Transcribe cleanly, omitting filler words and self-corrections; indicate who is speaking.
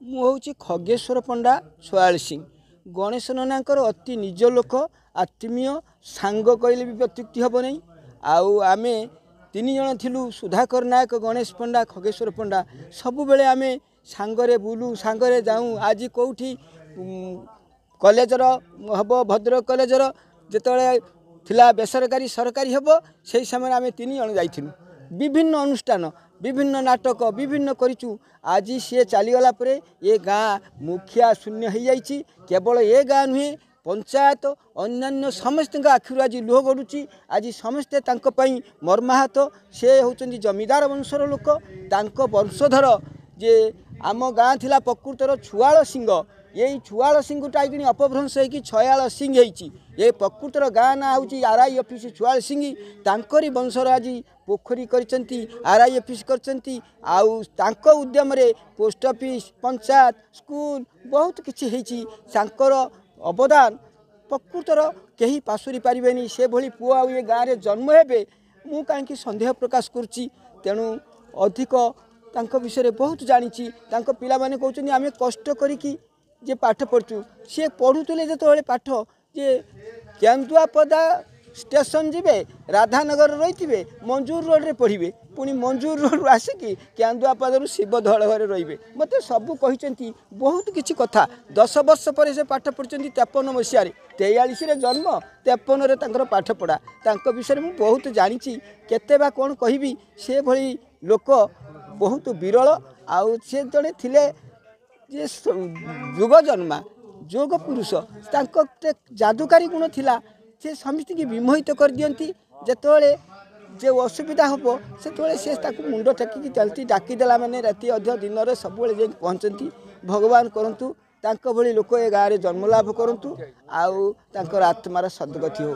Speaker 1: ମୁଁ ହେଉଛି ଖଗେଶ୍ୱର ପଣ୍ଡା ସୟାଳ ସିଂ ଗଣେଶ ନନାଙ୍କର ଅତି ନିଜ ଲୋକ ଆତ୍ମୀୟ ସାଙ୍ଗ କହିଲେ ବି ଅତ୍ୟୁକ୍ତି ହେବ ନାହିଁ। ଆଉ ଆମେ ତିନି ଜଣ ଥିଲୁ ସୁଧାକର ନାୟକ ଗଣେଶ ପଣ୍ଡା ଖଗେଶ୍ୱର ପଣ୍ଡା ସବୁବେଳେ ଆମେ ସାଙ୍ଗରେ ବୁଲୁ ସାଙ୍ଗରେ ଯାଉ। ଆଜି କେଉଁଠି କଲେଜର ହେବ ଭଦ୍ରକ କଲେଜର ଯେତେବେଳେ ଥିଲା ବେସରକାରୀ ସରକାରୀ ହେବ ସେହି ସମୟରେ ଆମେ ତିନି ଜଣ ଯାଇଥିଲୁ ବିଭିନ୍ନ ଅନୁଷ୍ଠାନ বিভিন্ন নাটক বিভিন্ন করিছু। আজি সি চালিগলা পরে এ গাঁ মুখিয়া শূন্য হয়ে যাই কেবল এ গাঁ নুহে পঞ্চায়েত অন্যান্য সমস্ত আখির আজ লুহ গড়ুছি। আজ সমস্তে তাঁক মর্মাহত সে হচ্ছেন জমিদার বংশর লোক তাঁক বংশধর যে আম গাঁ লা প্রকৃতর ছুয়াল সিংহ এই ছুয়াল সিংহটা আইকি অপভ্রংশ হয়েকি ছয়াল সিং হয়েছি। এ প্রকৃতর গাঁ না হচ্ছে আরআই অফিস ছুয়াল সিং তাঁকরি বংশর আজ पोखरी आरआई ऑफिस करचंती आउ तांको उद्यम रे पोस्ट ऑफिस पंचायत स्कूल बहुत किछि हेची। सांकर अवदान प्रकृतर कहीं पासुरी पारिबेनी से भली पुआ आउ ये गाँव में जन्म हेबे मु कहीं सन्देह प्रकाश करुच्ची। तेणु अधिक तांको विषय बहुत जानी तांको पिला माने कहउछनी आमे कष्ट करिकी जे पाठ पढ़चु सी पढ़ुले जो पाठ जे केन्दुआपदा स्टेशन जीवे राधानगर रही मंजूर रोड रे पढ़े पुणी मंजूर रोड आसिकी केन्दुआपदा शिवधल घरे रे मत सबू कही बहुत किसी कथा 10 वर्ष पर से पाठ पढ़ी 53 मसीह 43 जन्म 53 पाठ पढ़ा विषय मुझे बहुत जानी केते बा कौन कहि से भली लोक बहुत विरल आउ से जड़े थिले जे युग जन्मा जोग पुरुष जादुकारी गुण थिला से समस्त की विमोहित कर दियंती। जेतोले जे असुविधा हम से मुंड टेकिकी चलती डाकीदेला मैंने राति अध दिन सब पहुँचती। भगवान करंतु तांको भली लोक ए गाँव में जन्मलाभ करंतु आउ तांकर आत्मार सद्गति हो।